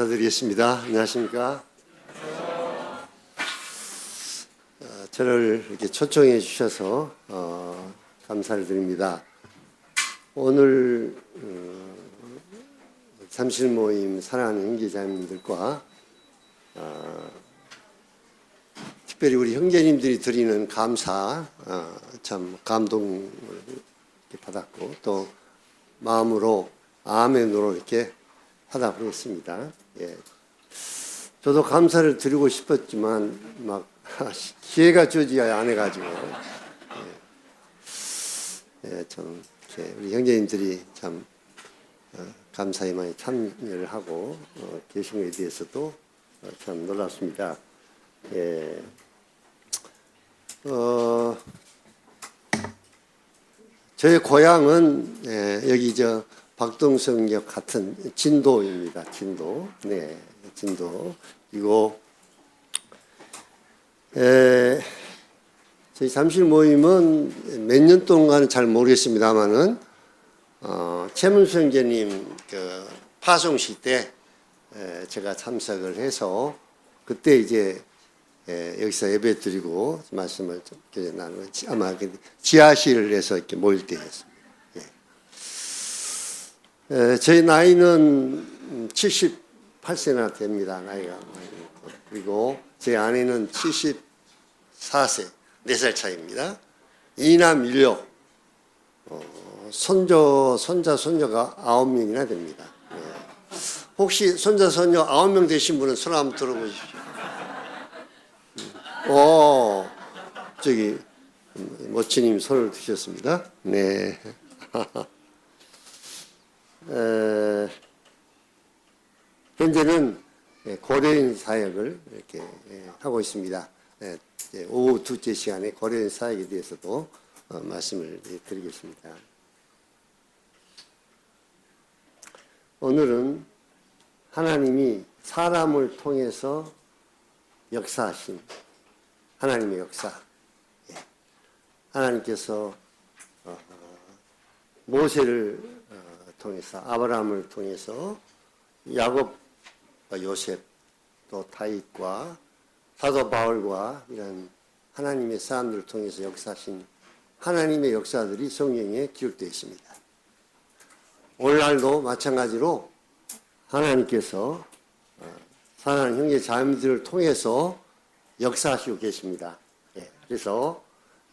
인사드리겠습니다. 안녕하십니까? 저를 이렇게 초청해 주셔서 감사를 드립니다. 오늘 잠실 모임 사랑하는 형제자매님들과 특별히 우리 형제님들이 드리는 감사 참 감동을 받았고 또 마음으로 아멘으로 이렇게 하다 보겠습니다. 예. 저도 감사를 드리고 싶었지만 막 기회가 주어지지 안 해가지고 참 우리 형제님들이 참 감사히 많이 참여를 하고 계신 것에 대해서도 참 놀랍습니다. 예. 저의 고향은 여기 박동성역 같은 진도입니다. 진도. 네, 진도. 그리고 저희 잠실 모임은 몇 년 동안은 잘 모르겠습니다만은 최문수 형제님 그 파송식 때 제가 참석을 해서 그때 이제 여기서 예배 드리고 말씀을 좀 나누고 아마 지하실에서 이렇게 모일 때였습니다. 저희 나이는 78세나 됩니다. 나이가. 그리고 제 아내는 74세, 4살 차이입니다. 이남 1녀, 손자, 손녀가 9명이나 됩니다. 혹시 손자, 손녀 9명 되신 분은 손 한번 들어보십시오. 저기 모치님 손을 드셨습니다. 네. 현재는 고려인 사역을 이렇게 하고 있습니다. 오후 두째 시간에 고려인 사역에 대해서도 말씀을 드리겠습니다. 오늘은 하나님이 사람을 통해서 역사하신 하나님의 역사. 하나님께서 모세를 통해서 아브라함을 통해서 야곱과 요셉 또 다윗과 사도 바울과 이런 하나님의 사람들을 통해서 역사하신 하나님의 역사들이 성경에 기록되어 있습니다. 오늘날도 마찬가지로 하나님께서 사랑하는 형제 자매들을 통해서 역사하시고 계십니다. 그래서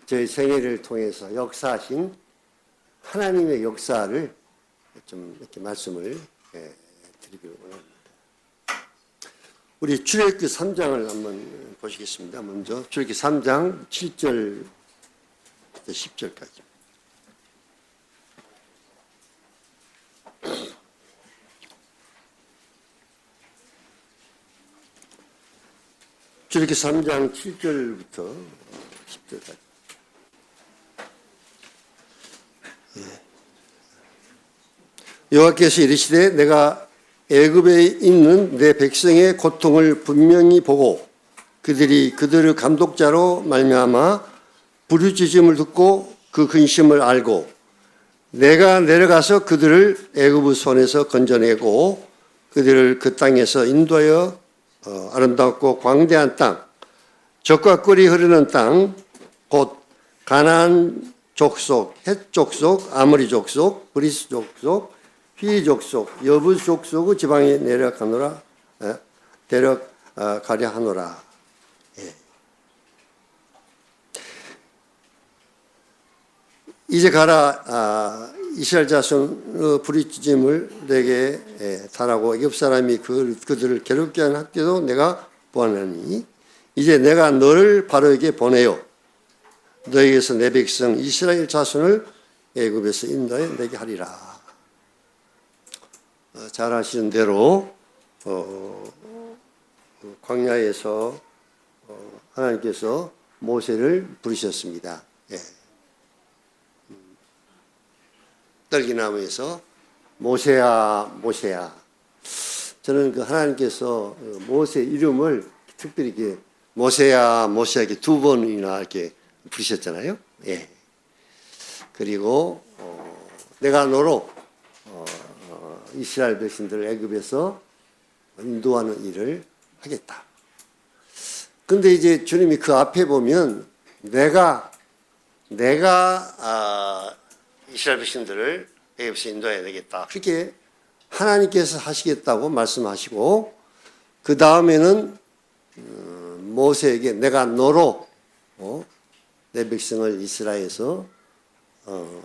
저희 생애를 통해서 역사하신 하나님의 역사를 좀 이렇게 말씀을 드리기로 원합니다. 우리 출애굽기 3장을 한번 보시겠습니다. 먼저 출애굽기 3장 7절 10절까지. 출애굽기 3장 7절부터 10절까지. 여호와께서 이르시되 내가 애굽에 있는 내 백성의 고통을 분명히 보고 그들이 그들의 감독자로 말미암아 부르짖음을 듣고 그 근심을 알고 내가 내려가서 그들을 애굽의 손에서 건져내고 그들을 그 땅에서 인도하여 아름답고 광대한 땅 젖과 꿀이 흐르는 땅 곧 가나안 족속, 헷 족속, 아모리 족속, 브리스 족속, 휘 족속, 여부 족속의 지방에 데려가려 하노라. 이제 가라 이스라엘 자손의 부르짖음을 내게 달하고 애굽 사람이 그들을 괴롭게 하는 학교도 내가 보았나니 이제 내가 너를 바로에게 보내요. 너에게서 내 백성 이스라엘 자손을 애굽에서 인도해 내게 하리라. 잘 아시는 대로 광야에서 하나님께서 모세를 부르셨습니다. 떨기나무에서 모세야 모세야. 저는 그 하나님께서 모세 이름을 특별히 이렇게 모세야 모세야 이렇게 두 번이나 이렇게 부르셨잖아요. 그리고 내가 너로 이스라엘 백성들을 애굽에서 인도하는 일을 하겠다. 근데 이제 주님이 그 앞에 보면 내가 이스라엘 백성들을 애굽에서 인도해야 되겠다. 그렇게 하나님께서 하시겠다고 말씀하시고 그 다음에는 모세에게 내가 너로 내 백성을 이스라엘에서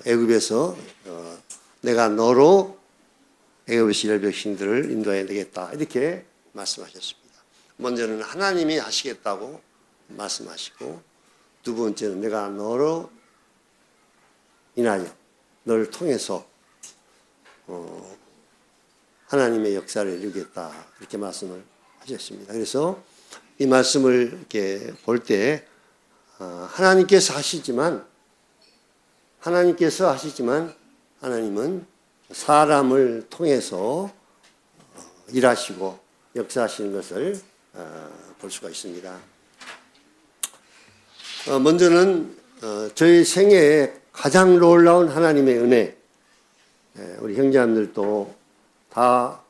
애굽에서 내가 너로 애굽의 이스라엘 백성들을 인도해야 되겠다. 이렇게 말씀하셨습니다. 먼저는 하나님이 하시겠다고 말씀하시고 두 번째는 내가 너로 인하여 너를 통해서 하나님의 역사를 이루겠다. 이렇게 말씀을 하셨습니다. 그래서 이 말씀을 이렇게 볼 때 하나님께서 하시지만 하나님은 사람을 통해서 일하시고 역사하시는 것을 볼 수가 있습니다. 먼저는 저희 생애에 가장 놀라운 하나님의 은혜, 우리 형제님들도 다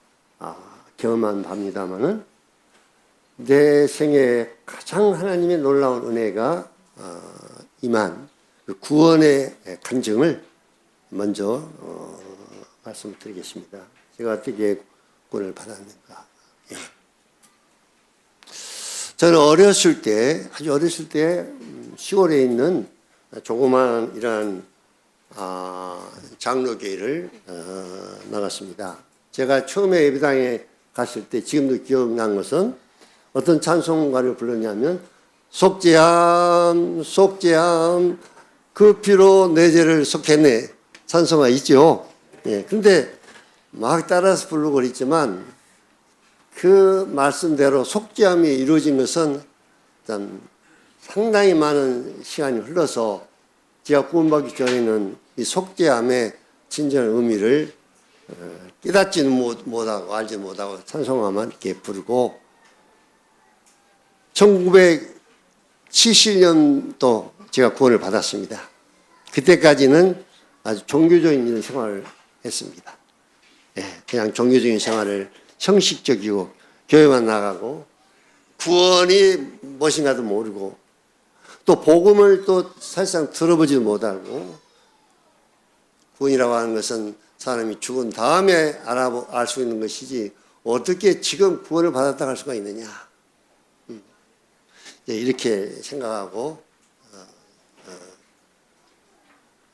경험한 바입니다마는 내 생애에 가장 하나님의 놀라운 은혜가 임한 그 구원의 간증을 먼저 말씀드리겠습니다. 제가 어떻게 구원을 받았는가. 예. 저는 아주 어렸을 때 시골에 있는 조그마한 이러한 장로교회를 나갔습니다. 제가 처음에 예배당에 갔을 때 지금도 기억난 것은 어떤 찬송가를 불렀냐면 속죄함 그 피로 내 죄를 속했네 찬송가 있죠. 예, 근데 막 따라서 부르고 그랬지만 그 말씀대로 속죄함이 이루어진 것은 상당히 많은 시간이 흘러서 제가 구원받기 전에는 이 속죄함의 진정한 의미를 깨닫지는 못하고 알지 못하고 찬송가만 이렇게 부르고 1970년도 제가 구원을 받았습니다. 그때까지는 아주 종교적인 생활을 했습니다. 예, 그냥 종교적인 생활을 형식적이고 교회만 나가고 구원이 무엇인가도 모르고 또 복음을 또 사실상 들어보지도 못하고 구원이라고 하는 것은 사람이 죽은 다음에 알 수 있는 것이지 어떻게 지금 구원을 받았다 할 수가 있느냐. 이렇게 생각하고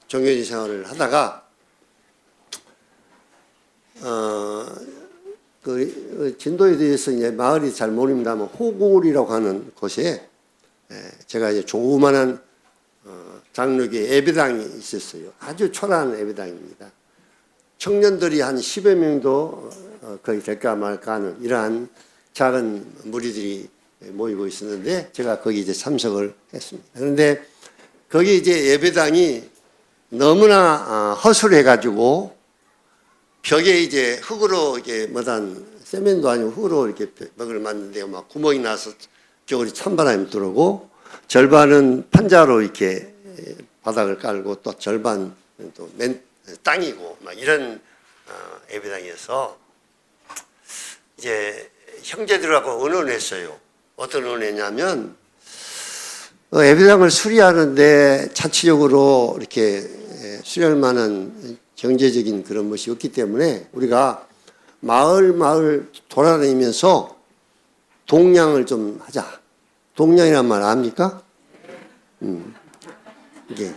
종교적인 생활을 하다가 그 진도에 대해서 이제 마을이 잘 모릅니다만 호골이라고 하는 곳에 제가 이제 조그만한 장로교회 예배당이 있었어요. 아주 초라한 예배당입니다. 청년들이 한 10여 명도 거의 될까 말까 하는 이러한 작은 무리들이 모이고 있었는데 제가 거기 이제 참석을 했습니다. 그런데 거기 이제 예배당이 너무나 허술해가지고 벽에 이제 흙으로 이렇게 뭐단 세면도 아니고 흙으로 이렇게 벽을 만드는데 막 구멍이 나서 겨울이 찬바람이 들어오고 절반은 판자로 이렇게 바닥을 깔고 또 절반 또 땅이고 막 이런 예배당이어서 이제 형제들하고 의논했어요. 어떤 의논했냐면 예배당을 수리하는데 자체적으로 이렇게 수리할 만한 경제적인 그런 것이 없기 때문에 우리가 마을 돌아다니면서 동량을 좀 하자. 동량이란 말 압니까? 이게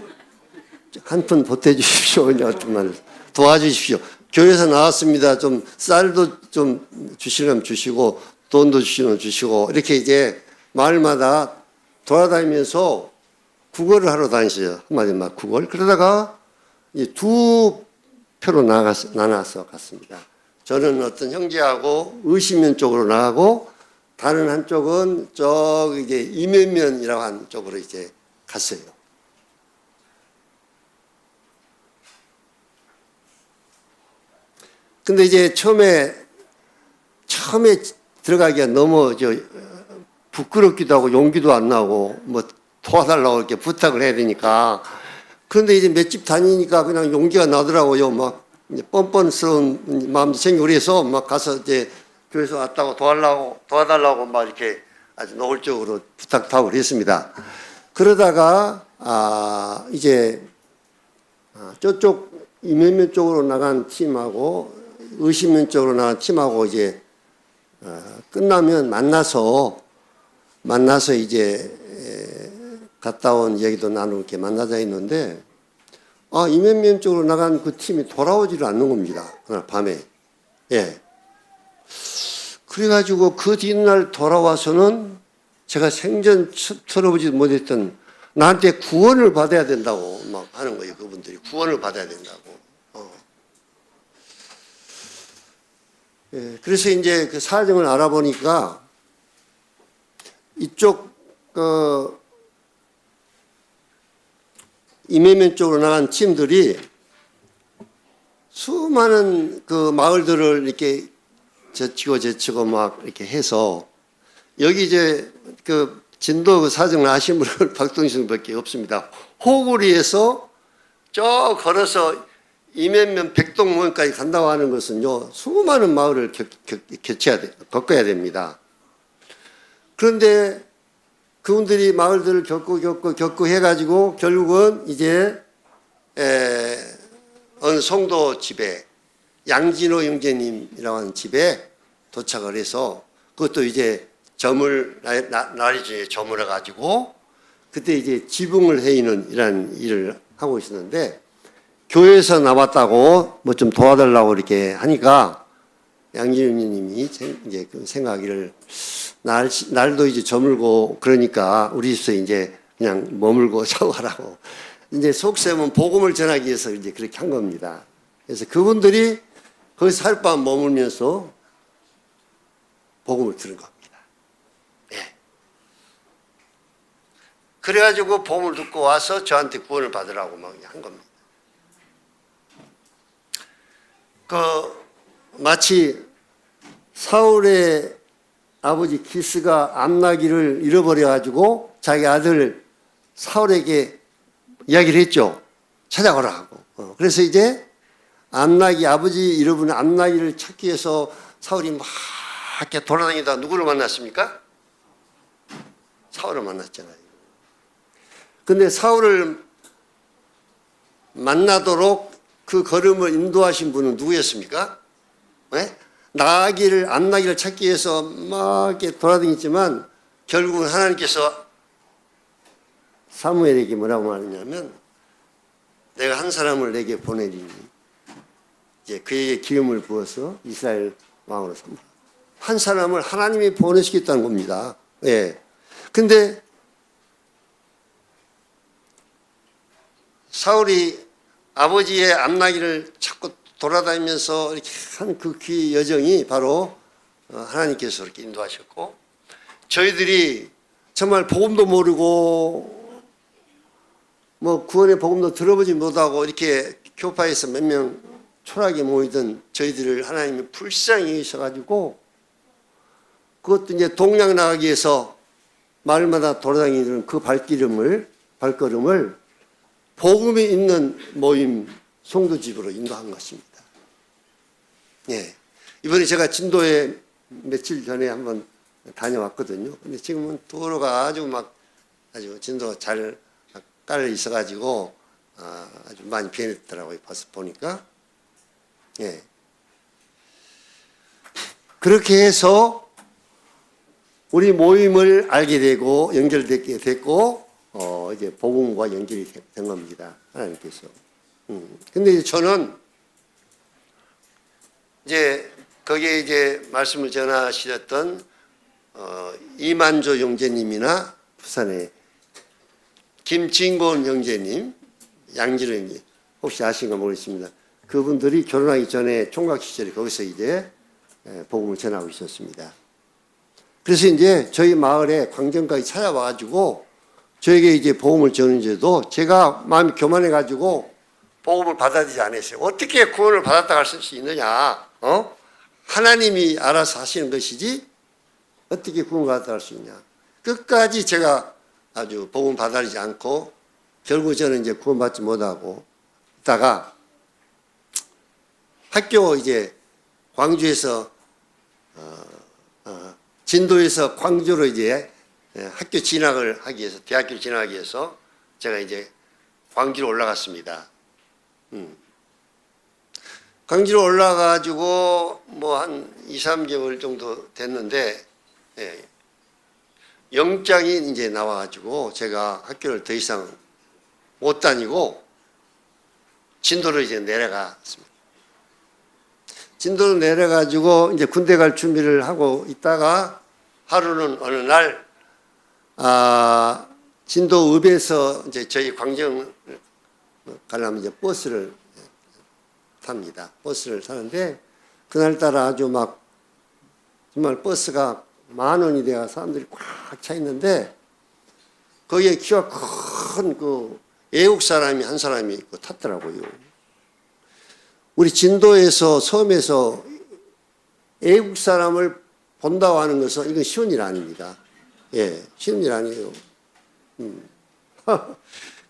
한 푼 보태주십시오. 어떤 말 도와주십시오. 교회에서 나왔습니다. 좀 쌀도 좀 주시려면 주시고 돈도 주시면 주시고 이렇게 이제 마을마다 돌아다니면서 구걸을 하러 다니셔요. 한마디로 막 구걸. 그러다가 두 표로 나눠서 갔습니다. 저는 어떤 형제하고 의심면 쪽으로 나가고 다른 한쪽은 저기 이제 이면면이라고 하는 쪽으로 이제 갔어요. 근데 이제 처음에 들어가기가 너무 부끄럽기도 하고 용기도 안 나고 뭐 도와달라고 이렇게 부탁을 해야 되니까 그런데 이제 몇 집 다니니까 그냥 용기가 나더라고요. 막 뻔뻔스러운 마음도 생기고 그래서 막 가서 이제 교회에서 왔다고 도와달라고 막 이렇게 아주 노골적으로 부탁도 하고 그랬습니다. 그러다가 이제 저쪽 이면면 쪽으로 나간 팀하고 의심면 쪽으로 나간 팀하고 이제 끝나면 만나서 이제 갔다 온 얘기도 나누고 이렇게 만나자 했는데 이면면 쪽으로 나간 그 팀이 돌아오지를 않는 겁니다. 그날 밤에. 예. 그래가지고 그 뒷날 돌아와서는 제가 생전 들어보지 못했던 나한테 구원을 받아야 된다고 막 하는 거예요. 그분들이 구원을 받아야 된다고. 예, 그래서 이제 그 사정을 알아보니까 이쪽 이면면 쪽으로 나간 팀들이 수많은 그 마을들을 이렇게 제치고 막 이렇게 해서 여기 이제 그 진도 그 사정을 아신 분은 박동신밖에 없습니다. 호구리에서 저 걸어서 이면면 백동문까지 간다고 하는 것은요 수많은 마을을 겪어야 됩니다. 그런데 그분들이 마을들을 겪고 해가지고 결국은 이제 어느 송도 집에 양진호 형제님이라고 하는 집에 도착을 해서 그것도 이제 날이 중에 저물어 가지고 그때 이제 지붕을 해이는 이런 일을 하고 있었는데 교회에서 나왔다고 뭐 좀 도와달라고 이렇게 하니까 양진호 형제님이 이제 그 생각을 날도 이제 저물고 그러니까 우리 집에서 이제 그냥 머물고 자고하라고 이제 속셈은 복음을 전하기 위해서 이제 그렇게 한 겁니다. 그래서 그분들이 거기서 하룻밤 머물면서 복음을 들은 겁니다. 예. 그래가지고 복음을 듣고 와서 저한테 구원을 받으라고 막 한 겁니다. 마치 사울의 아버지 기스가 암나기를 잃어버려가지고 자기 아들 사울에게 이야기를 했죠. 찾아오라 하고. 그래서 이제 아버지 잃어버린 암나기를 찾기 위해서 사울이 막 이렇게 돌아다니다 누구를 만났습니까? 사울을 만났잖아요. 근데 사울을 만나도록 그 걸음을 인도하신 분은 누구였습니까? 네? 암나기를 찾기 위해서 막 이렇게 돌아다녔지만 결국은 하나님께서 사무엘에게 뭐라고 말하냐면 내가 한 사람을 내게 보내리니 이제 그에게 기름을 부어서 이스라엘 왕으로 삼으라. 한 사람을 하나님이 보내시겠다는 겁니다. 예. 근데 사울이 아버지의 암나기를 찾고 돌아다니면서 이렇게 한 그 귀 여정이 바로 하나님께서 이렇게 인도하셨고 저희들이 정말 복음도 모르고 뭐 구원의 복음도 들어보지 못하고 이렇게 교파에서 몇 명 초라하게 모이던 저희들을 하나님이 불쌍히 여기셔가지고 그것도 이제 동양 나가기 위해서 마을마다 돌아다니는 그 발걸음을 복음이 있는 모임 송도집으로 인도한 것입니다. 예. 이번에 제가 진도에 며칠 전에 한번 다녀왔거든요. 근데 지금은 도로가 아주 진도가 잘 깔려 있어가지고 아주 많이 변했더라고요. 보니까. 예. 그렇게 해서 우리 모임을 알게 되고 연결되게 됐고 이제 복음과 연결이 된 겁니다. 하나님께서. 근데 저는 이제 거기에 이제 말씀을 전하시던 이만조 형제님이나 부산의 김진곤 형제님, 양지로 형제 혹시 아신가 모르겠습니다. 그분들이 결혼하기 전에 총각 시절에 거기서 이제 복음을 전하고 있었습니다. 그래서 이제 저희 마을에 광정까지 찾아와가지고 저에게 이제 복음을 전하는데도 제가 마음이 교만해가지고 복음을 받아들이지 않았어요. 어떻게 구원을 받았다고 할 수 있느냐? 하나님이 알아서 하시는 것이지 어떻게 구원을 받았다고 할 수 있냐? 끝까지 제가 아주 복음 받아들이지 않고 결국 저는 이제 구원받지 못하고 있다가 학교 이제 광주에서 진도에서 광주로 이제 학교 진학을 하기 위해서, 대학교 진학하기 위해서 제가 이제 광주로 올라갔습니다. 광주로 올라가지고 뭐 한 2, 3개월 정도 됐는데, 예, 영장이 이제 나와가지고 제가 학교를 더 이상 못 다니고 진도로 이제 내려갔습니다. 진도로 내려가지고 이제 군대 갈 준비를 하고 있다가 하루는 어느 날, 진도 읍에서 이제 저희 광정 가려면 이제 버스를 탑니다. 버스를 타는데 그날따라 아주 막 정말 버스가 10,000원이 돼가 사람들이 꽉 차 있는데 거기에 키가 큰 그 애국 사람이 한 사람이 탔더라고요. 우리 진도에서 섬에서 애국 사람을 본다고 하는 것은 이건 쉬운 일 아닙니다. 예, 쉬운 일 아니에요.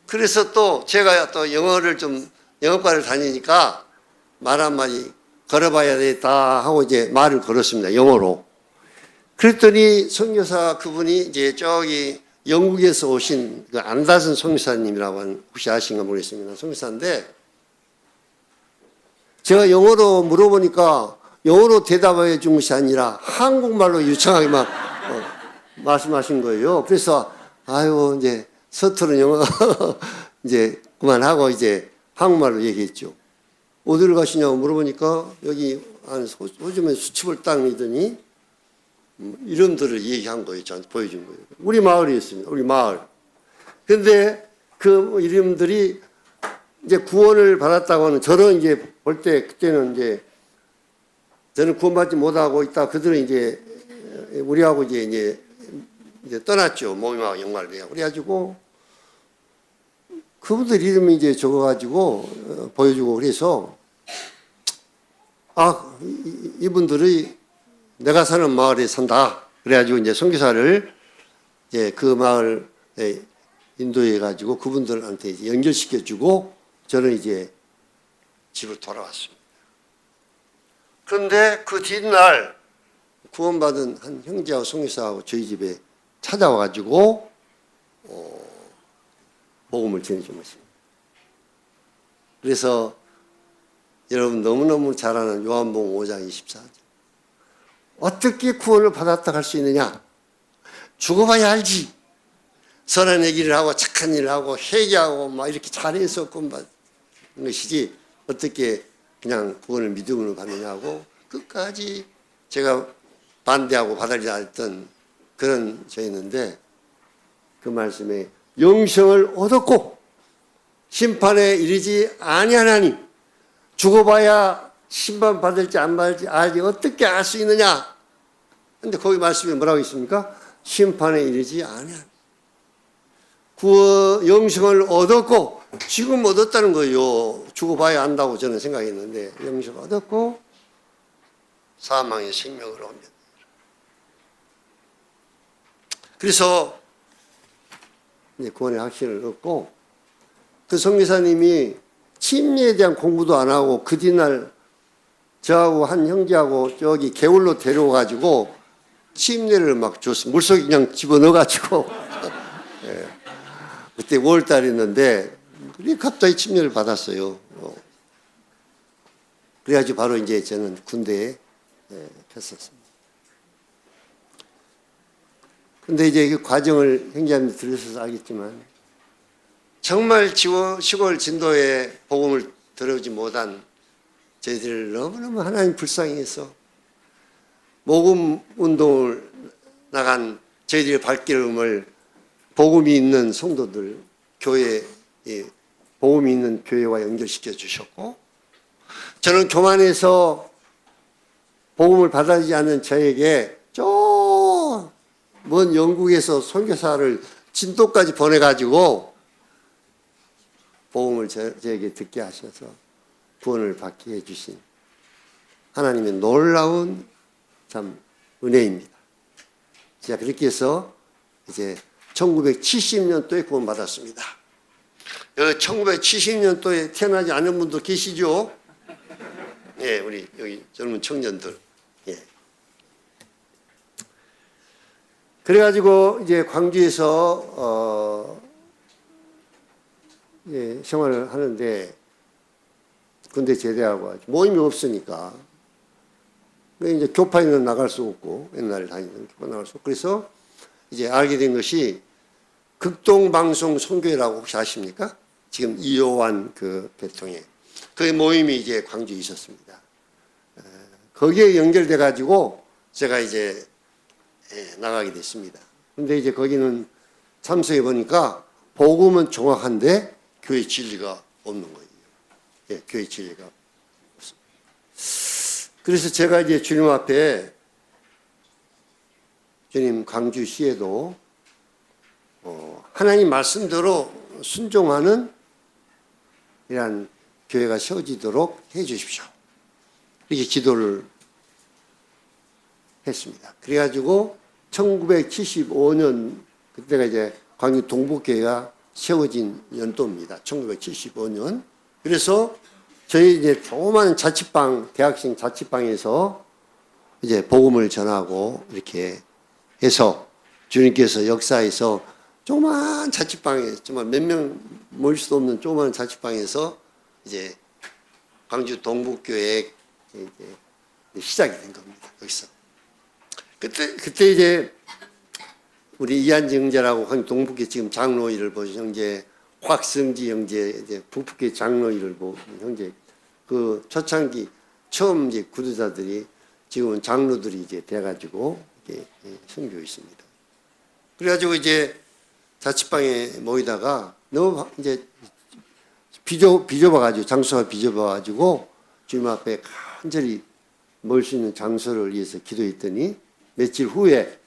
그래서 또 제가 또 영어과를 다니니까 말 한마디 걸어봐야 되겠다 하고 이제 말을 걸었습니다. 영어로. 그랬더니 선교사 그분이 이제 저기 영국에서 오신 그 안다슨 선교사님이라고 하는, 혹시 아신가 모르겠습니다. 선교사인데 제가 영어로 물어보니까 영어로 대답해 준 것이 아니라 한국말로 유창하게 막 말씀하신 거예요. 그래서 아유 이제 서투른 영어 이제 그만하고 이제 한국말로 얘기했죠. 어디를 가시냐고 물어보니까 여기 한 호주면 수첩을 딱 믿더니 이름들을 얘기한 거예요. 저한테 보여준 거예요. 우리 마을이었습니다. 우리 마을. 근데 그 이름들이 이제 구원을 받았다고 하는, 저는 이제 볼 때 그때는 이제 저는 구원받지 못하고 있다. 그들은 이제 우리하고 이제 떠났죠. 모임하고 연관을 해요. 그래가지고 그분들 이름이 이제 적어가지고 보여주고 그래서 이분들이 내가 사는 마을에 산다. 그래가지고 이제 선교사를 이제 그 마을에 인도해 가지고 그분들한테 이제 연결시켜주고 저는 이제 집으로 돌아왔습니다. 그런데 그 뒷날 구원받은 한 형제하고 선교사하고 저희 집에 찾아와가지고 복음을 전해준 것입니다. 그래서 여러분 너무너무 잘 아는 요한복음 5장 24절. 어떻게 구원을 받았다 할 수 있느냐? 죽어봐야 알지. 선한 얘기를 하고 착한 일을 하고 회개하고 막 이렇게 잘해서 구원받는 것이지 어떻게 그냥 구원을 믿음으로 받느냐고 끝까지 제가 반대하고 받아들이자 했던 그런 저였는데 그 말씀에 영생을 얻었고 심판에 이르지 아니하나니 죽어봐야 심판 받을지 안 받을지 알지 어떻게 알 수 있느냐. 근데 거기 말씀에 뭐라고 있습니까? 심판에 이르지 아니하니. 영생을 얻었고 지금 얻었다는 거예요. 죽어봐야 안다고 저는 생각했는데 영생을 얻었고 사망의 생명을 얻습니다. 그래서 이제 구원의 확신을 얻고 그 선교사님이 침례에 대한 공부도 안 하고 그 뒷날 저하고 한 형제하고 저기 개울로 데려가지고 침례를 막 줬어요. 물속에 그냥 집어넣어가지고 예. 그때 5월달이었는데 갑자기 침례를 받았어요. 그래가지고 바로 이제 저는 군대에 갔었습니다. 근데 이제 그 과정을 형제한테 들으셔서 알겠지만 정말 시골 진도에 복음을 들어오지 못한 저희들을 너무너무 하나님 불쌍히 해서 복음 운동을 나간 저희들의 발걸음을 복음이 있는 성도들, 교회, 복음이 있는 교회와 연결시켜 주셨고 저는 교만해서 복음을 받아들이지 않는 저에게 저 먼 영국에서 선교사를 진도까지 보내가지고 복음을 저에게 듣게 하셔서 구원을 받게 해주신 하나님의 놀라운 참 은혜입니다. 제가 그렇게 해서 이제 1970년도에 구원받았습니다. 1970년도에 태어나지 않은 분도 계시죠? 예, 우리 여기 젊은 청년들. 예. 그래가지고 이제 광주에서 생활을 하는데 군대 제대하고 모임이 없으니까 이제 교파에는 나갈 수 없고 옛날에 다니던 교파 나갈 수 없고 그래서 이제 알게 된 것이 극동방송 선교회라고 혹시 아십니까? 지금 이호환 그 대통령 그 모임이 이제 광주에 있었습니다. 거기에 연결돼 가지고 제가 이제 나가게 됐습니다. 근데 이제 거기는 참석해 보니까 복음은 정확한데 교회 진리가 없는 거예요. 예, 교회 진리가 없습니다. 그래서 제가 이제 주님 앞에 주님 광주시에도 하나님 말씀대로 순종하는 이러한 교회가 세워지도록 해 주십시오. 이렇게 기도를 했습니다. 그래가지고 1975년 그때가 이제 광주 동북교회가 세워진 연도입니다. 1975년. 그래서 저희 이제 조그만 자취방, 대학생 자취방에서 이제 복음을 전하고 이렇게 해서 주님께서 역사에서 조그만 자취방에 정말 몇 명 모일 수도 없는 조그만 자취방에서 이제 광주 동북교회 이제 시작이 된 겁니다. 여기서. 그때 이제 우리 이한지 형제라고 광주 동북교회 지금 장로 일을 보신 형제, 확성지 형제, 이제 북북교회 장로 일을 보신 형제, 그 초창기 처음 이제 구도자들이 지금은 장로들이 이제 돼가지고 이렇게 섬기고 있습니다. 그래가지고 이제 자취방에 모이다가 너무 이제 비좁아가지고 장소가 비좁아가지고 주님 앞에 간절히 모일 수 있는 장소를 위해서 기도했더니 며칠 후에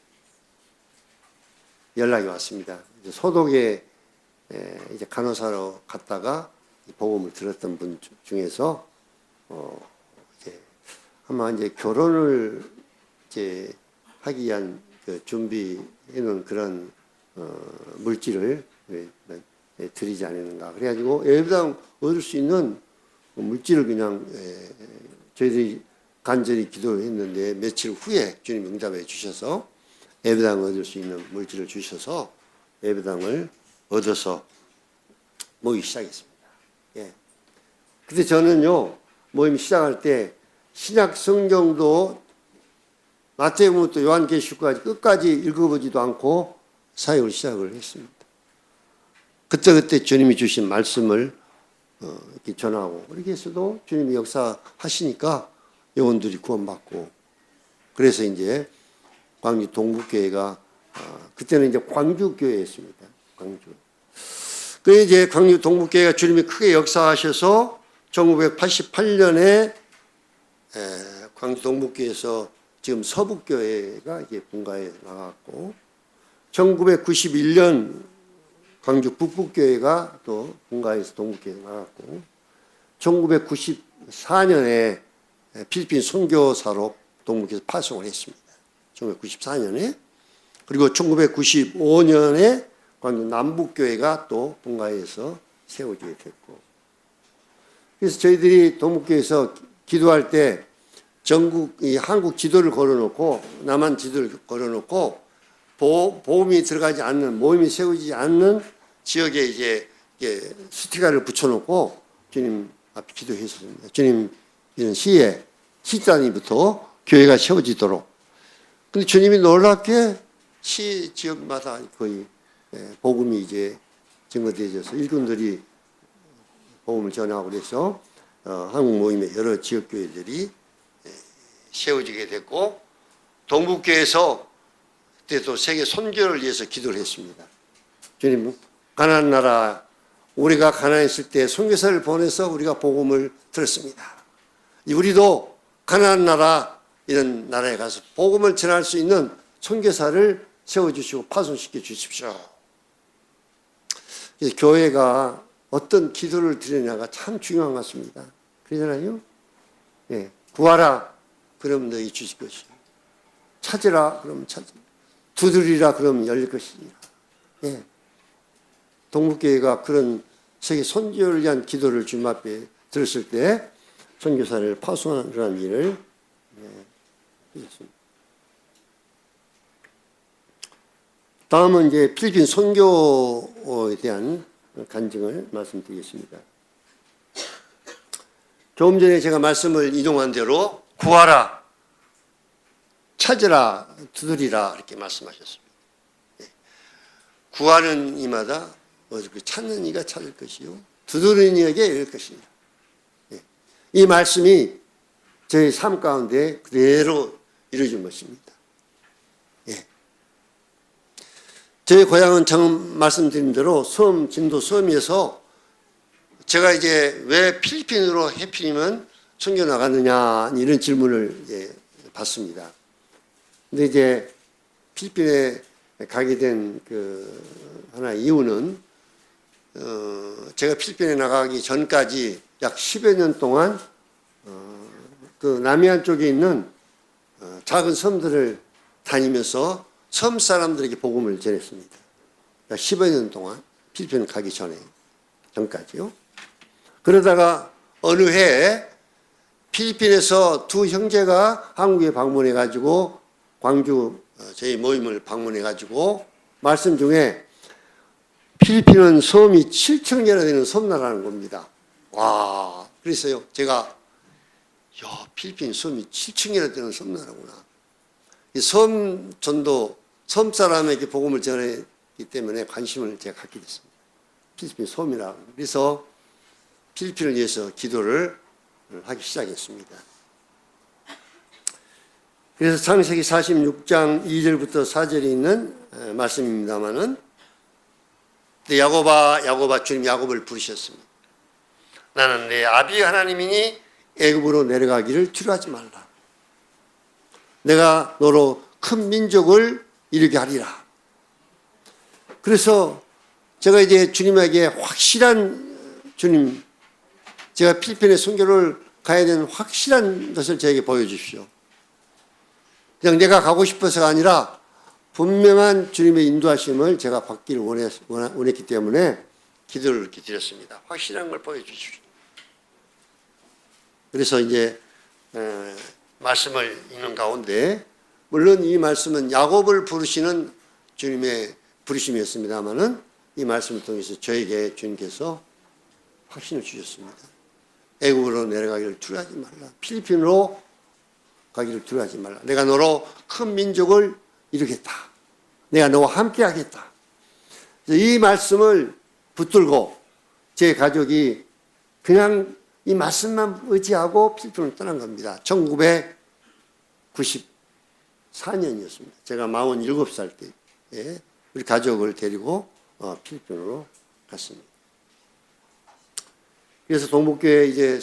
연락이 왔습니다. 이제 소독에 이제 간호사로 갔다가 복음을 들었던 분 중에서 이제 아마 이제 결혼을 이제 하기 위한 그 준비해 놓은 그런 물질을 드리지 않았는가. 그래가지고 예배당 얻을 수 있는 물질을 그냥 저희들이 간절히 기도했는데 며칠 후에 주님 응답해 주셔서 예배당 얻을 수 있는 물질을 주셔서 예배당을 얻어서 모이기 시작했습니다. 예. 근데 저는요 모임 시작할 때 신약 성경도 마태복음부터 요한계시록까지 끝까지 읽어보지도 않고 사역을 시작을 했습니다. 그때 주님이 주신 말씀을 이렇게 전하고 이렇게 해서도 주님이 역사하시니까 영혼들이 구원받고 그래서 이제 광주 동북교회가 그때는 이제 광주교회였습니다. 광주. 그 이제 광주 동북교회가 주님이 크게 역사하셔서 1988년에 광주 동북교회에서 지금 서북교회가 이제 분가해 나갔고 1991년 광주 북북교회가 또 분가해서 동북교회에 나갔고 1994년에 필리핀 선교사로 동북교회에서 파송을 했습니다. 1994년에 그리고 1995년에 광주 남북교회가 또 분가해서 세워지게 됐고 그래서 저희들이 동북교회에서 기도할 때 전국 한국 지도를 걸어놓고 남한 지도를 걸어놓고 보험이 들어가지 않는 모임이 세워지지 않는 지역에 이제 스티커를 붙여놓고 주님 앞에 기도했습니다. 주님 이런 시 단위부터 교회가 세워지도록. 근데 주님이 놀랍게 시 지역마다 거의 복음이 이제 증거되어져서 일꾼들이 복음을 전하고 그래서 한국 모임의 여러 지역 교회들이 세워지게 됐고 동북교회에서 그때도 세계 선교를 위해서 기도를 했습니다. 주님 가나안 나라 우리가 가나안에 있을 때 선교사를 보내서 우리가 복음을 들었습니다. 우리도 가나안 나라 이런 나라에 가서 복음을 전할 수 있는 선교사를 세워주시고 파송시켜 주십시오. 그래서 교회가 어떤 기도를 드리냐가 참 중요한 것 같습니다. 그러잖아요. 예, 구하라 그러면 너희 주실 것이요. 찾으라 그러면 찾으라. 두드리라 그러면 열릴 것이니라. 예. 동북교회가 그런 세계 선교를 위한 기도를 주님 앞에 들었을 때 선교사를 파송하는 일을 했습니다. 다음은 이제 필리핀 선교에 대한 간증을 말씀드리겠습니다. 조금 전에 제가 말씀을 인용한 대로 구하라, 찾으라, 두드리라 이렇게 말씀하셨습니다. 구하는 이마다 찾는 이가 찾을 것이요 두드리는 이에게 열릴 것이니라. 이 말씀이 저희 삶 가운데 그대로 이루어진 것입니다. 저희 고향은 처음 말씀드린 대로 진도 섬에서 제가 이제 왜 필리핀으로 해필이면 선교 나갔느냐 이런 질문을 받습니다. 근데 이제 필리핀에 가게 된 하나 이유는 제가 필리핀에 나가기 전까지 약 10여 년 동안 그 남해안 쪽에 있는 작은 섬들을 다니면서 섬 사람들에게 복음을 전했습니다. 약 10여 년 동안 필리핀 가기 전까지요. 그러다가 어느 해에 필리핀에서 두 형제가 한국에 방문해 가지고 광주 저희 모임을 방문해 가지고 말씀 중에 필리핀은 섬이 7천 개나 되는 섬나라는 겁니다. 와, 그랬어요. 제가 필리핀 섬이 7천 개나 되는 섬나라구나. 이 섬 전도 섬 사람에게 복음을 전했기 때문에 관심을 제가 갖게 됐습니다. 필리핀 섬이라. 그래서 필리핀을 위해서 기도를 하기 시작했습니다. 그래서 창세기 46장 2절부터 4절에 있는 말씀입니다마는 야곱아 주님 야곱을 부르셨습니다. 나는 내 아비 하나님이니 애굽으로 내려가기를 두려워하지 말라. 내가 너로 큰 민족을 이루게 하리라. 그래서 제가 이제 주님에게 확실한 주님, 제가 필리핀에 선교를 가야 되는 확실한 것을 저에게 보여주십시오. 그냥 내가 가고 싶어서가 아니라 분명한 주님의 인도하심을 제가 받기를 원했기 때문에 기도를 이렇게 드렸습니다. 확실한 걸 보여주십시오. 그래서 이제 말씀을 읽는 가운데 물론 이 말씀은 야곱을 부르시는 주님의 부르심이었습니다마는 이 말씀을 통해서 저에게 주님께서 확신을 주셨습니다. 애굽으로 내려가기를 두려워하지 말라. 필리핀으로 가기를 두려워하지 말라. 내가 너로 큰 민족을 이루겠다. 내가 너와 함께 하겠다. 이 말씀을 붙들고 제 가족이 그냥 이 말씀만 의지하고 필리핀을 떠난 겁니다. 1994년이었습니다. 제가 47살 때 우리 가족을 데리고 필리핀으로 갔습니다. 그래서 동북교회 이제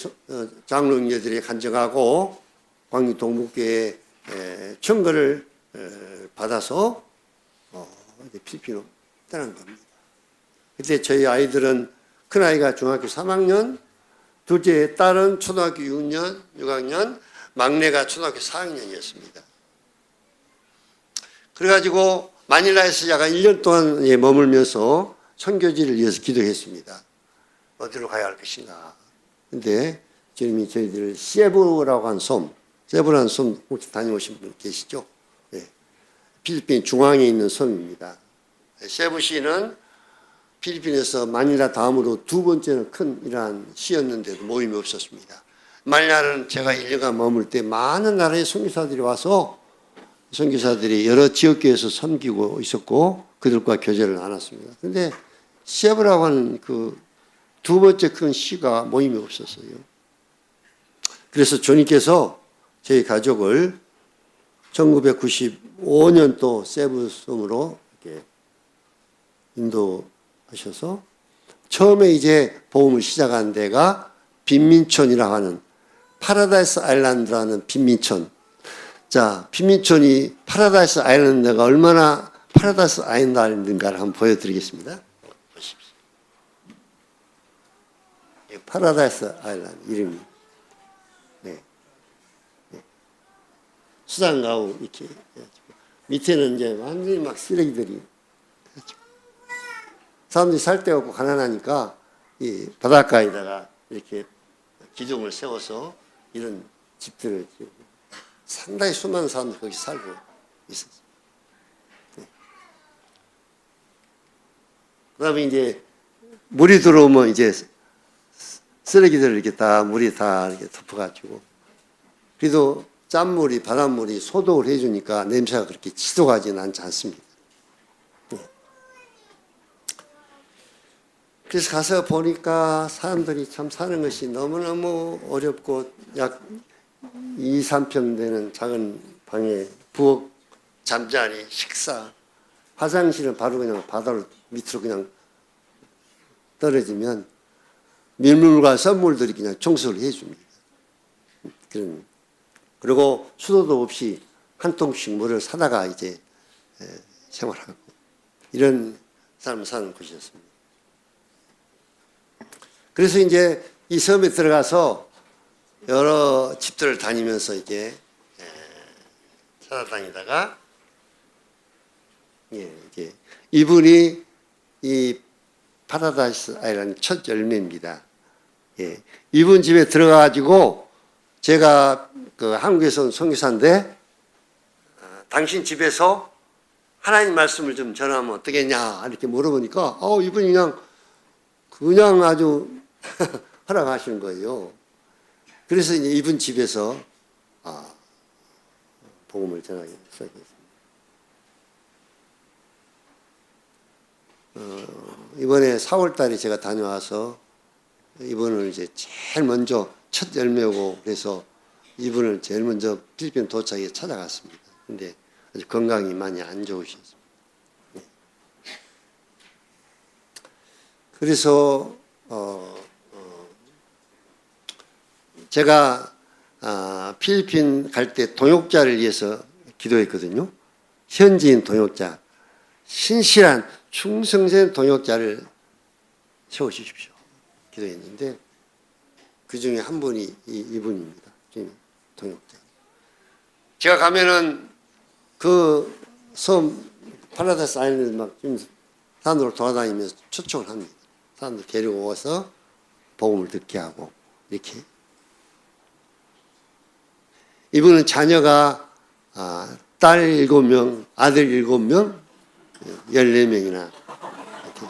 장로 형제들이 간증하고 광주 동북교회 청거를 받아서 필리핀으로 떠난 겁니다. 그때 저희 아이들은 큰 아이가 중학교 3학년, 둘째 딸은 초등학교 6학년, 막내가 초등학교 4학년이었습니다. 그래가지고 마닐라에서 약간 1년 동안 머물면서 선교지를 위해서 기도했습니다. 어디로 가야 할 것인가. 근데 주님이 저희들을 세부라고 한 섬, 세부라는 섬 혹시 다녀오신 분 계시죠? 네. 필리핀 중앙에 있는 섬입니다. 세부시는 필리핀에서 마닐라 다음으로 두 번째는 큰 이러한 시였는데도 모임이 없었습니다. 마닐라는 제가 1년간 머물 때 많은 나라의 선교사들이 와서 선교사들이 여러 지역교회에서 섬기고 있었고 그들과 교제를 나눴습니다. 그런데 세부라고 하는 그 두 번째 큰 시가 모임이 없었어요. 그래서 주님께서 저희 가족을 1995년도 세부 섬으로 이렇게 인도하셔서 처음에 이제 복음을 시작한 데가 빈민촌이라고 하는 파라다이스 아일랜드라는 빈민촌. 자, 빈민촌이 파라다이스 아일랜드가 얼마나 파라다이스 아일랜드인가를 한번 보여드리겠습니다. 보십시오. 파라다이스 아일랜드 이름이. 네. 네. 수상가우 이렇게 밑에는 이제 완전히 막 쓰레기들이. 사람들이 살 데가 없고 가난하니까 이 바닷가에다가 이렇게 기둥을 세워서 이런 집들을 지고 상당히 수많은 사람들이 거기 살고 있었어요. 네. 그다음에 이제 물이 들어오면 이제 쓰레기들을 이렇게 다 물이 다 이렇게 덮어가지고 그래도 짠물이 바닷물이 소독을 해주니까 냄새가 그렇게 지독하지는 않지 않습니다. 그래서 가서 보니까 사람들이 참 사는 것이 너무너무 어렵고 약 2, 3평 되는 작은 방에 부엌, 잠자리, 식사, 화장실은 바로 그냥 바다로 밑으로 그냥 떨어지면 밀물과 썬물들이 그냥 청소를 해줍니다. 그리고 수도도 없이 한 통씩 물을 사다가 이제 생활하고 이런 삶을 사는 곳이었습니다. 그래서 이제 이 섬에 들어가서 여러 집들을 다니면서 이제 찾아다니다가 이제 이분이 이 파라다이스 아일랜드 첫 열매입니다. 예. 이분 집에 들어가가지고 제가 그 한국에서 온 선교사인데 당신 집에서 하나님 말씀을 좀 전하면 어떻겠냐 이렇게 물어보니까 이분이 그냥 아주 허락하시는 거예요. 그래서 이제 이분 집에서 복음을 전하기 시작했습니다. 이번에 4월 달에 제가 다녀와서 이분을 이제 제일 먼저 첫 열매고 그래서 이분을 제일 먼저 필리핀 도착에 찾아갔습니다. 근데 아주 건강이 많이 안 좋으셨습니다. 그래서 제가 필리핀 갈 때 동역자를 위해서 기도했거든요. 현지인 동역자, 신실한 충성된 동역자를 세워주십시오. 기도했는데 그 중에 한 분이 이분입니다. 동역자. 제가 가면은 그 섬 파라다이스 아일랜드 막 산으로 돌아다니면서 초청을 합니다. 사람들 데리고 와서 복음을 듣게 하고 이렇게. 이분은 자녀가 딸 7명, 아들 7명, 14명이나 이렇게.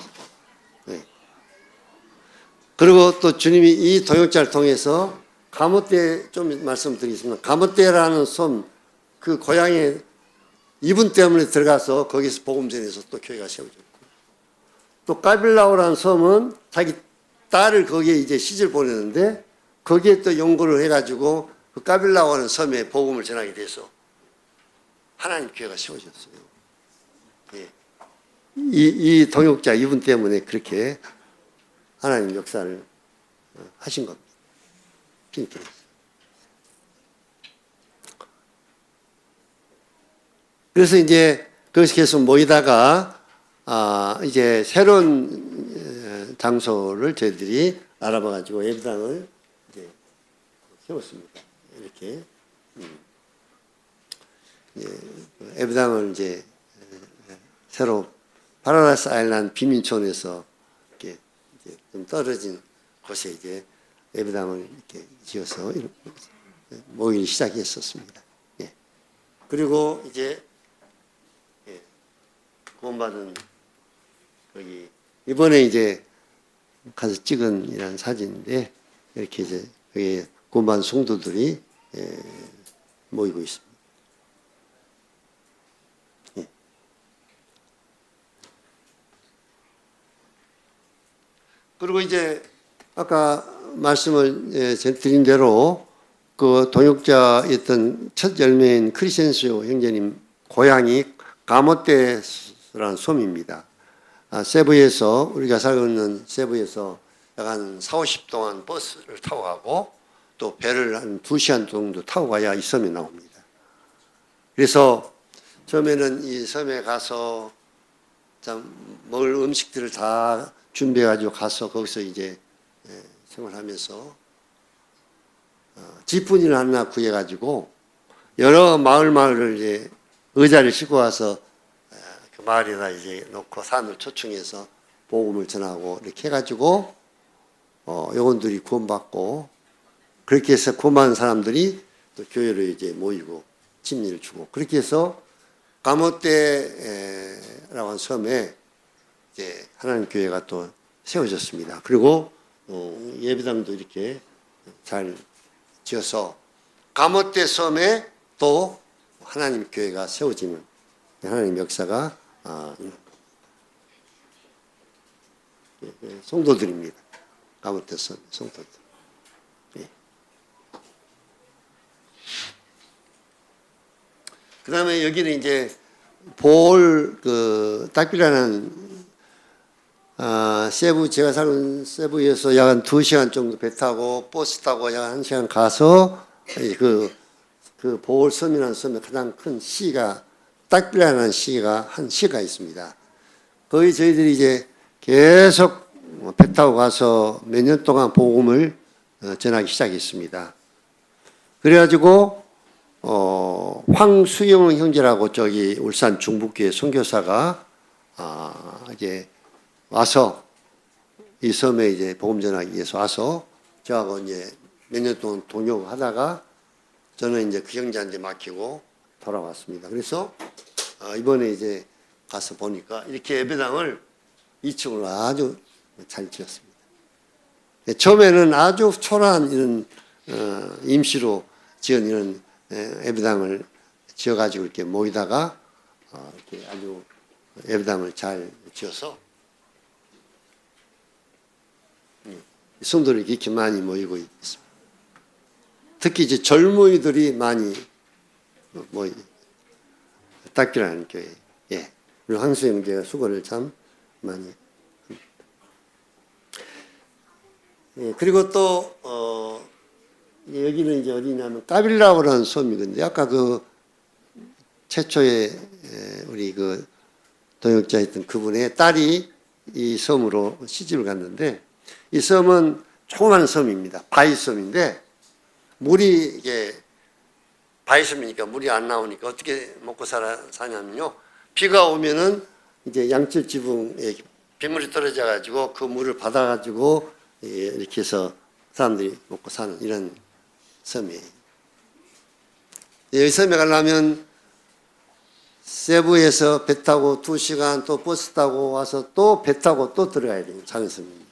네. 그리고 또 주님이 이 동역자를 통해서 가모떼 좀 말씀드리겠습니다. 가모떼라는 섬, 그 고향에 이분 때문에 들어가서 거기서 복음 전해서 또 교회가 세워졌고, 또 까빌라오라는 섬은 자기 딸을 거기에 이제 시집 보내는데 거기에 또 연구를 해가지고 그 까빌라오라는 섬에 복음을 전하게 돼서 하나님 교회가 세워졌어요. 예. 이 동역자 이분 때문에 그렇게 하나님 역사를 하신 겁니다. 필리핀에서. 그래서 이제 거기서 계속 모이다가 이제 새로운 장소를 저희들이 알아봐가지고 예배당을 이제 세웠습니다. 이렇게 예배당을 이제 새로 파라다이스 아일랜드 비민촌에서 이렇게 이제 좀 떨어진 곳에 이제 예배당을 이렇게 지어서 모이기 시작했었습니다. 예. 그리고 이제 구원받은 거기 이번에 이제 가서 찍은 이런 사진인데 이렇게 이제 거기 구원받은 성도들이 모이고 있습니다. 예. 그리고 이제 아까 말씀을 드린 대로 그 동역자였던 첫 열매인 크리센시오 형제님 고향이 가모떼라는 섬입니다. 세부에서 우리가 살고 있는 세부에서 약 한 4, 50 동안 버스를 타고 가고 또 배를 한 2시간 정도 타고 가야 이 섬에 나옵니다. 그래서 처음에는 이 섬에 가서 참 먹을 음식들을 다 준비해가지고 가서 거기서 이제 생활하면서 지푸니를 하나 구해가지고 여러 마을을 이제 의자를 싣고 와서 그 마을에다 이제 놓고 산을 초청해서 복음을 전하고 이렇게 해가지고 영혼들이 구원받고 그렇게 해서 구원받은 사람들이 또 교회로 이제 모이고 침례를 주고 그렇게 해서 가모떼라고 하는 섬에 이제 하나님 교회가 또 세워졌습니다. 그리고 예배당도 이렇게 잘 지어서 가모떼 섬에 또 하나님 교회가 세워지는 하나님 역사가 성도들입니다. 가모떼 섬 성도들. 예. 그다음에 여기는 이제 딱비라는 세부, 제가 사는 세부에서 약 한 2시간 정도 배 타고 버스 타고 약 1시간 가서 그 보홀섬이라는 섬의 가장 큰 시가 딱비라는 시가 한 시가 있습니다. 거기 저희들이 이제 계속 배 타고 가서 몇 년 동안 복음을 전하기 시작했습니다. 그래가지고 황수영 형제라고 저기 울산 중북교회 선교사가 이제 와서 이 섬에 이제 복음 전하기 위해서 와서 저하고 이제 몇 년 동안 동역하다가 저는 이제 그 형제한테 맡기고 돌아왔습니다. 그래서 이번에 이제 가서 보니까 이렇게 예배당을 2층으로 아주 잘 지었습니다. 처음에는 아주 초라한 이런 임시로 지은 이런 예배당을 지어가지고 이렇게 모이다가 이렇게 아주 예배당을 잘 지어서 성도들이 이렇게 많이 모이고 있습니다. 특히 이제 젊은이들이 많이 딱비라는 교회, 예, 그리고 황수 형제가 수고를 참 많이 합니다. 예, 그리고 또 여기는 이제 어디냐면 까빌라오라는 섬이거든요. 아까 그 최초에 우리 그 동역자였던 그분의 딸이 이 섬으로 시집을 갔는데 이 섬은 조그만 섬입니다. 바위섬인데 물이 이게 바위섬이니까 물이 안 나오니까 어떻게 먹고 사냐면요. 비가 오면은 이제 양철 지붕에 빗물이 떨어져 가지고 그 물을 받아 가지고 이렇게 해서 사람들이 먹고 사는 이런 섬이에요. 여기 섬에 가려면 세부에서 배 타고 2시간 또 버스 타고 와서 또 배 타고 또 들어가야 돼요. 작은 섬입니다.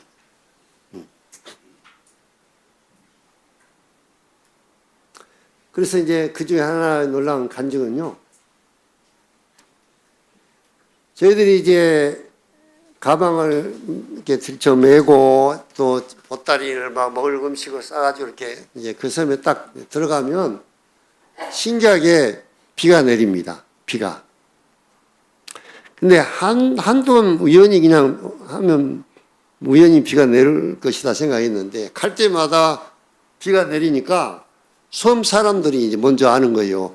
그래서 이제 그 중에 하나 놀라운 간증은요. 저희들이 이제 가방을 이렇게 들쳐 메고 또 보따리를 막 먹을 음식을 싸가지고 이렇게 이제 그 섬에 딱 들어가면 신기하게 비가 내립니다. 비가. 근데 한두 번 우연히 그냥 하면 우연히 비가 내릴 것이다 생각했는데 갈 때마다 비가 내리니까 섬 사람들이 이제 먼저 아는 거예요.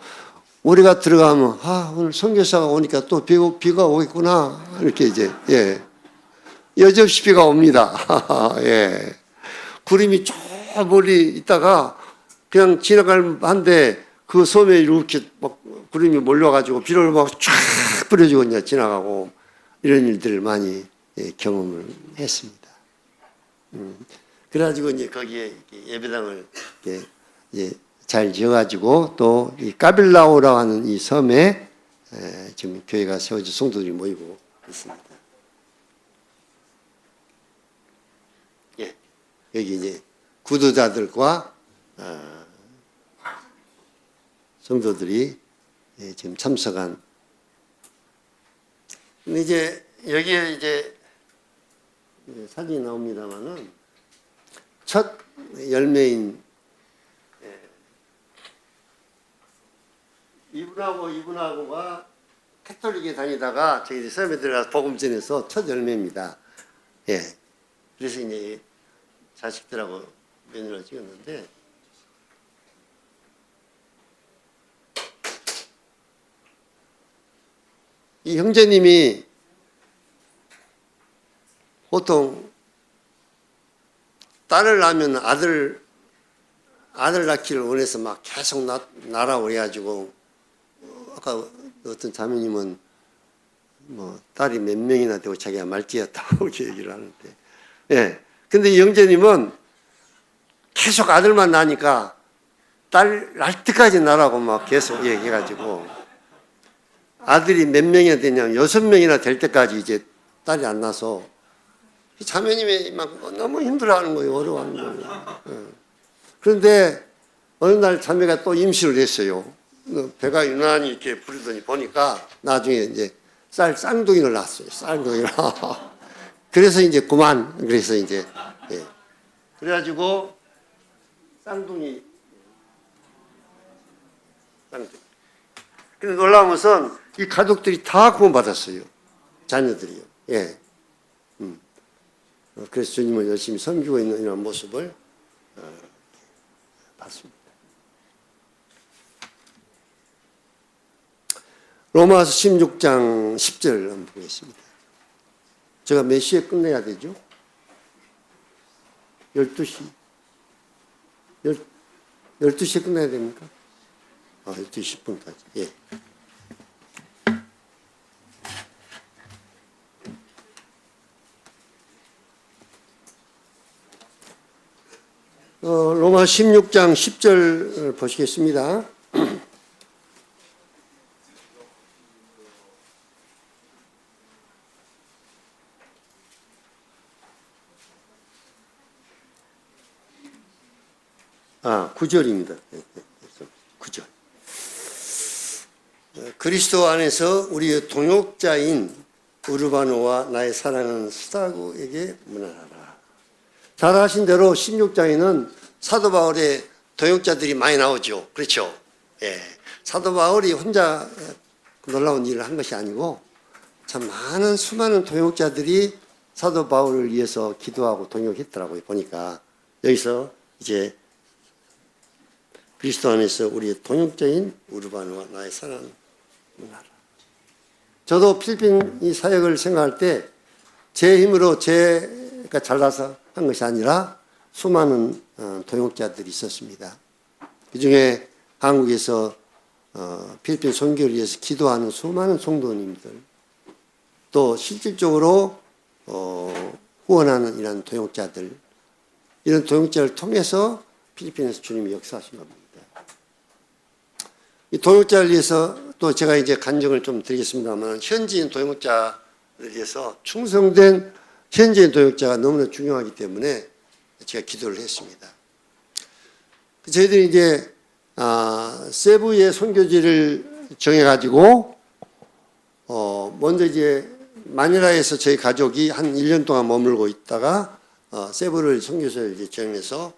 우리가 들어가면 오늘 선교사가 오니까 또 비가 오겠구나 이렇게 이제 예 여지없이 비가 옵니다. 예 구름이 저 멀리 있다가 그냥 지나갈 한데 그 섬에 이렇게 막 구름이 몰려가지고 비를 막 쫙 뿌려주고 이제 지나가고 이런 일들을 많이 경험을 했습니다. 그래가지고 이제 거기에 예배당을 이제 잘 지어가지고 또 이 까빌라오라고 하는 이 섬에 지금 교회가 세워져 성도들이 모이고 있습니다. 예, 여기 이제 구도자들과 성도들이 지금 참석한. 근데 이제 여기에 이제 사진이 나옵니다만은 첫 열매인 이분하고가 캐톨릭에 다니다가 저희 섬에 들어가서 복음 전해서 첫 열매입니다. 예. 그래서 이제 자식들하고 메뉴를 찍었는데 이 형제님이 보통 딸을 낳으면 아들 낳기를 원해서 막 계속 낳으라고 해가지고 아까 어떤 자매님은 뭐 딸이 몇 명이나 되고 자기가 말찌였다고 그렇게 얘기를 하는데 예. 근데 이 형제님은 계속 아들만 낳으니까 딸 낳을 때까지 낳으라고 막 계속 얘기해가지고 아들이 몇 명이나 되냐면 6명이나 될 때까지 이제 딸이 안 나서 자매님이 막 너무 힘들어하는 거예요. 어려워하는 거예요. 그런데 어느 날 자매가 또 임신을 했어요. 배가 유난히 이렇게 부르더니 보니까 나중에 이제 쌍둥이를 낳았어요. 쌍둥이를. 그래서 이제 그만. 그래서 이제 그래가지고 쌍둥이. 근데 놀라운 것은 이 가족들이 다 구원받았어요. 자녀들이요. 예. 그래서 주님을 열심히 섬기고 있는 이런 모습을 봤습니다. 로마서 16장 10절을 한번 보겠습니다. 제가 몇 시에 끝내야 되죠? 12시. 12시에 끝내야 됩니까? 12시 10분까지. 예. 로마 16장 10절 보시겠습니다. 아, 9절입니다. 9절. 그리스도 안에서 우리의 동역자인 우르바노와 나의 사랑하는 스타고에게 문안하라. 잘 아신 대로 16장에는 사도 바울의 동역자들이 많이 나오죠. 그렇죠? 예. 사도 바울이 혼자 놀라운 일을 한 것이 아니고 참 많은 수많은 동역자들이 사도 바울을 위해서 기도하고 동역했더라고요. 보니까 여기서 이제 그리스도 안에서 우리의 동역자인 우르바노와 나의 사랑하는 문안하라. 저도 필리핀 이 사역을 생각할 때 제 힘으로 제가 잘나서 한 것이 아니라 수많은 동역자들이 있었습니다. 그중에 한국에서 필리핀 선교를 위해서 기도하는 수많은 성도님들, 또 실질적으로 후원하는 이런 동역자들, 이런 동역자를 통해서 필리핀에서 주님이 역사하신 겁니다. 이 동역자를 위해서 또 제가 이제 간증을 좀 드리겠습니다만, 현지인 동역자를 위해서 충성된 현지인 동역자가 너무나 중요하기 때문에 제가 기도를 했습니다. 저희들이 이제 세부의 선교지를 정해가지고 먼저 이제 마닐라에서 저희 가족이 한 1년 동안 머물고 있다가 세부를 선교소에 이제 정해서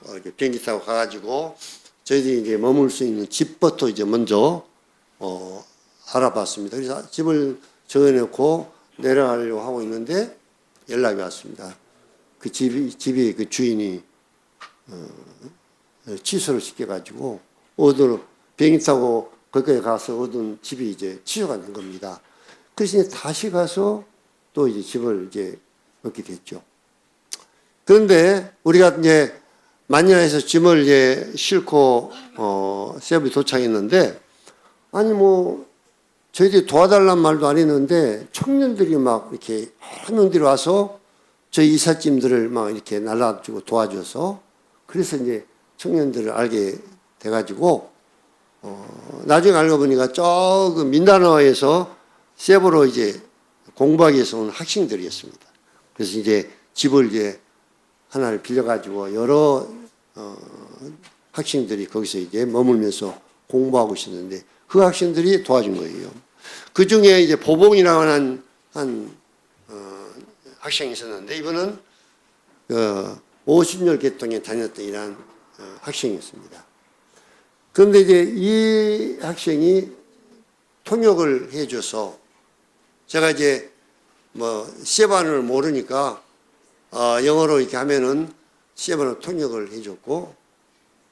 이렇게 비행기 타고 가가지고 저희들이 이제 머물 수 있는 집부터 이제 먼저 알아봤습니다. 그래서 집을 정해놓고 내려가려고 하고 있는데 연락이 왔습니다. 그 집이 그 주인이 취소를 시켜가지고 비행기 타고 거기까지 가서 얻은 집이 이제 취소가 된 겁니다. 그래서 이제 다시 가서 또 이제 집을 이제 얻게 됐죠. 그런데 우리가 이제 마닐라에서 짐을 이제 싣고 세부에 도착했는데, 아니 뭐 저희들이 도와달란 말도 안 했는데 청년들이 막 이렇게 여러 명들이 와서 저희 이삿짐들을 막 이렇게 날라주고 도와줘서, 그래서 이제 청년들을 알게 돼가지고 나중에 알고 보니까 저 그 민다나오에서 세부로 이제 공부하기 위해서 온 학생들이었습니다. 그래서 이제 집을 이제 하나를 빌려가지고 여러 학생들이 거기서 이제 머물면서 공부하고 있었는데 그 학생들이 도와준 거예요. 그 중에 이제 보봉이라고 한 학생이 있었는데 이분은 50년 계통에 다녔던 이러한 학생이었습니다. 그런데 이제 이 학생이 통역을 해줘서 제가 이제 뭐 세반을 모르니까 영어로 이렇게 하면은 세반으로 통역을 해줬고,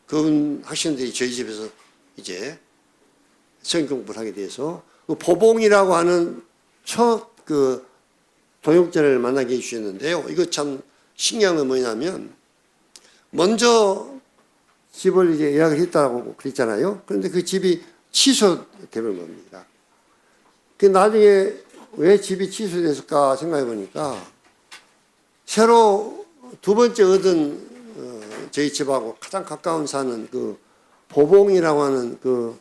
그 학생들이 저희 집에서 이제 성경 공부를 하게 돼서 그 보봉이라고 하는 첫 그 동역자를 만나게 해주셨는데요. 이거 참 신기한 건 뭐냐면, 먼저 집을 이제 예약을 했다고 그랬잖아요. 그런데 그 집이 취소되는 겁니다. 그 나중에 왜 집이 취소됐을까 생각해 보니까 새로 두 번째 얻은 저희 집하고 가장 가까운 사는 그 보봉이라고 하는 그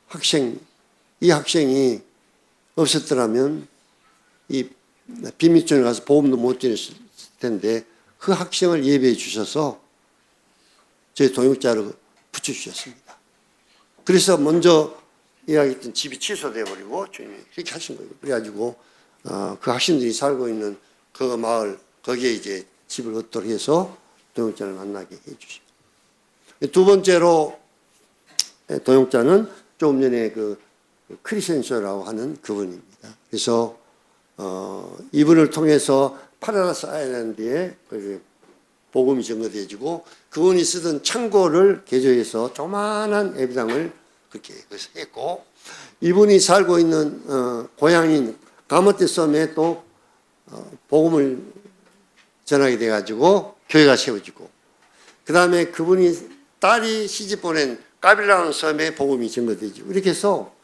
학생, 이 학생이 없었더라면 이 빈민촌에 가서 보험도 못 지냈을 텐데 그 학생을 예배해 주셔서 저희 동역자를 붙여주셨습니다. 그래서 먼저 이야기했던 집이 취소돼 버리고 주님이 그렇게 하신 거예요. 그래가지고 그 학생들이 살고 있는 그 마을 거기에 이제 집을 얻도록 해서 동역자를 만나게 해주시고, 두 번째로 동역자는 조금 전에 그 크리센쇼라고 하는 그분입니다. 그래서 이분을 통해서 파라다이스 아일랜드에 복음이 전거되어지고 그분이 쓰던 창고를 개조해서 조그마한 예배당을 그렇게 했고, 이분이 살고 있는 고향인 가모떼 섬에 또 복음을 전하게 돼가지고 교회가 세워지고, 그 다음에 그분이 딸이 시집 보낸 까빌라는 섬에 복음이 전거되지고, 이렇게 해서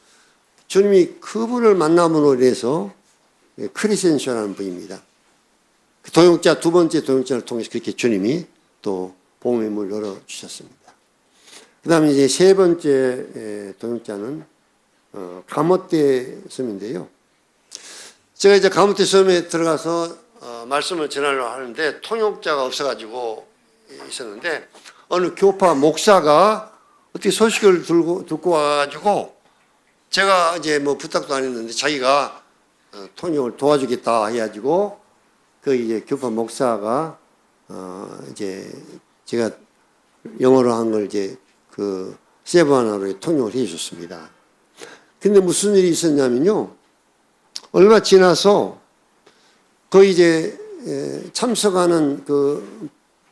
주님이 그분을 만남으로 인해서 크리센쇼라는 분입니다. 동역자, 두 번째 동역자를 통해서 그렇게 주님이 또 복음의 문을 열어주셨습니다. 그 다음에 이제 세 번째 동역자는 가모떼 섬인데요. 제가 이제 가모떼 섬에 들어가서 말씀을 전하려고 하는데 통역자가 없어가지고 있었는데, 어느 교파 목사가 어떻게 소식을 듣고 와가지고 제가 이제 뭐 부탁도 안 했는데 자기가 통역을 도와주겠다 해가지고 그 이제 교파 목사가 이제 제가 영어로 한 걸 이제 그 세부하나로 통역을 해 주셨습니다. 근데 무슨 일이 있었냐면요. 얼마 지나서 그 이제 참석하는 그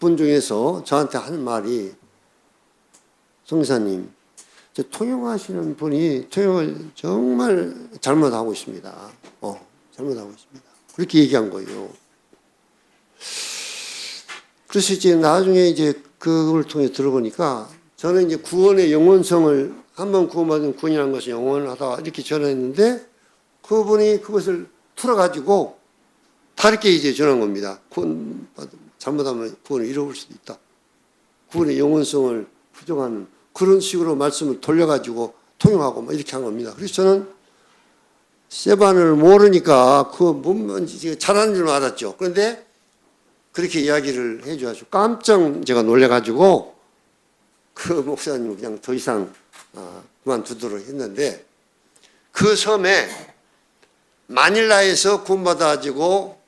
분 중에서 저한테 하는 말이, 성사님, 저 통역하시는 분이 통역을 정말 잘못하고 있습니다. 잘못하고 있습니다. 그렇게 얘기한 거예요. 그래서 이제 나중에 이제 그걸 통해 들어보니까 저는 이제 구원의 영원성을 한번 구원받은 구원이라는 것은 영원하다 이렇게 전했는데 그분이 그것을 풀어가지고 다르게 이제 전한 겁니다. 잘못하면 구원을 잃어버릴 수도 있다. 구원의 영원성을 부정하는 그런 식으로 말씀을 돌려가지고 통용하고 막 이렇게 한 겁니다. 그래서 저는 세반을 모르니까 그 뭔지 잘하는 줄 알았죠. 그런데 그렇게 이야기를 해줘가지고 깜짝 제가 놀래가지고 그 목사님은 그냥 더 이상 그만두도록 했는데, 그 섬에 마닐라에서 구원받아가지고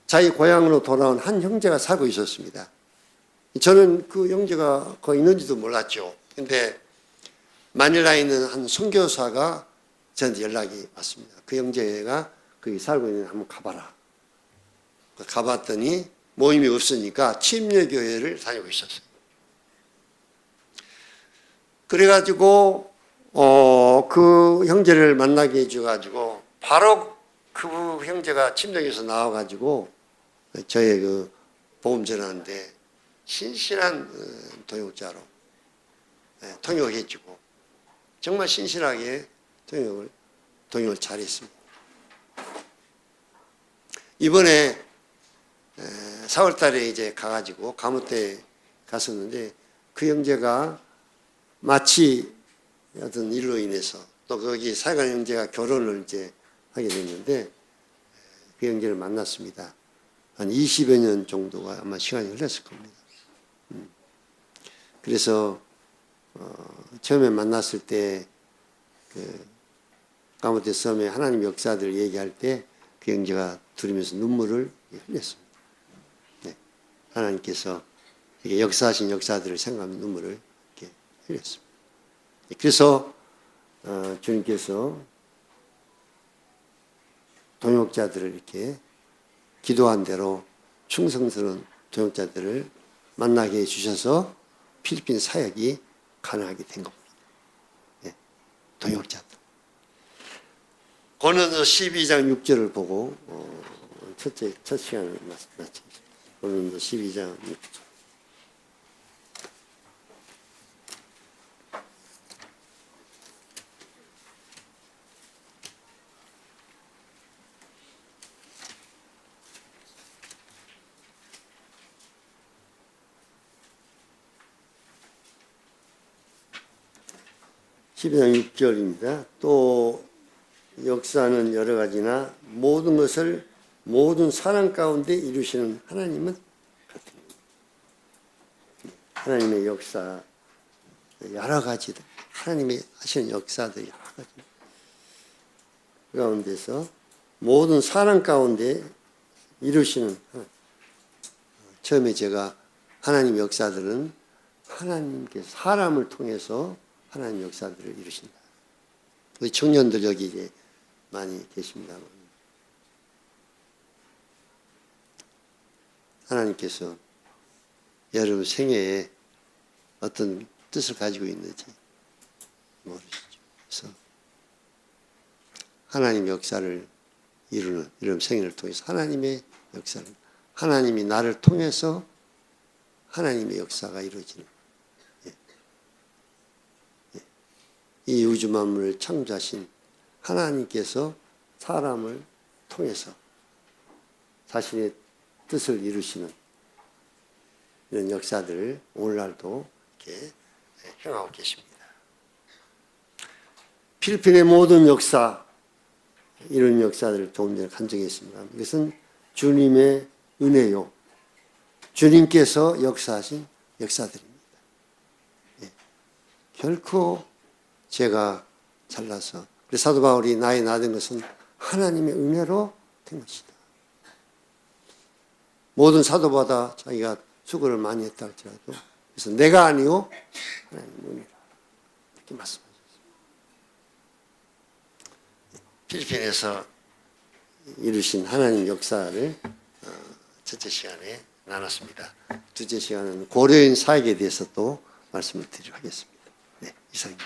자기 고향으로 돌아온 한 형제가 살고 있었습니다. 저는 그 형제가 거기 있는지도 몰랐죠. 근데 마닐라에 있는 한 선교사가 저한테 연락이 왔습니다. 그 형제가 거기 살고 있는 한번 가봐라. 가봤더니 모임이 없으니까 침례교회를 다니고 있었어요. 그래가지고 그 형제를 만나게 해줘가지고 바로 그 형제가 침례교회에서 나와가지고 저의 그 복음 전하는데 신실한 통역자로 통역해주고 정말 신실하게 통역을 잘했습니다. 이번에 4월 달에 이제 가가지고 가모떼 갔었는데 그 형제가 마치 어떤 일로 인해서 또 거기 사회관 형제가 결혼을 이제 하게 됐는데 그 형제를 만났습니다. 한 20여 년 정도가 아마 시간이 흘렀을 겁니다. 그래서 처음에 만났을 때 그 가모떼 섬의 하나님 역사들 얘기할 때 그 형제가 들으면서 눈물을 흘렸습니다. 네. 하나님께서 이렇게 역사하신 역사들을 생각하면 눈물을 이렇게 흘렸습니다. 그래서 주님께서 동역자들을 이렇게 기도한 대로 충성스러운 동역자들을 만나게 해주셔서 필리핀 사역이 가능하게 된 겁니다. 네. 동역자들. 고린도서 12장 6절을 보고 첫 시간을 마칩니다. 고린도서 12장 6절. (12장 6절입니다) 또 역사는 여러 가지나 모든 것을 모든 사람 가운데 이루시는 하나님은 같습니다. 하나님의 역사 여러 가지들, 하나님이 하시는 역사들 여러 가지 가운데서 모든 사람 가운데 이루시는 하나님. 처음에 제가 하나님 역사들은 하나님께서 사람을 통해서 하나님 역사들을 이루신다. 우리 청년들 여기 이제 많이 계십니다. 하나님께서 여러분 생애에 어떤 뜻을 가지고 있는지 모르시죠. 그래서 하나님 역사를 이루는 이런 생애를 통해서 하나님의 역사를, 하나님이 나를 통해서 하나님의 역사가 이루어지는, 이 우주 만물을 창조하신 하나님께서 사람을 통해서 자신의 뜻을 이루시는 이런 역사들을 오늘날도 이렇게 행하고 계십니다. 필리핀의 모든 역사, 이런 역사들을 조금 전에 간증했습니다. 이것은 주님의 은혜요. 주님께서 역사하신 역사들입니다. 결코 제가 잘나서, 그래서 사도 바울이 나의 나된 것은 하나님의 은혜로 된 것이다. 모든 사도보다 자기가 수고를 많이 했다 할지라도, 그래서 내가 아니요 하나님의 은혜라, 이렇게 말씀하셨습니다. 필리핀에서 이루신 하나님 역사를 첫째 시간에 나눴습니다. 둘째 시간은 고려인 사역에 대해서 또 말씀을 드리도록 하겠습니다. 네, 이상입니다.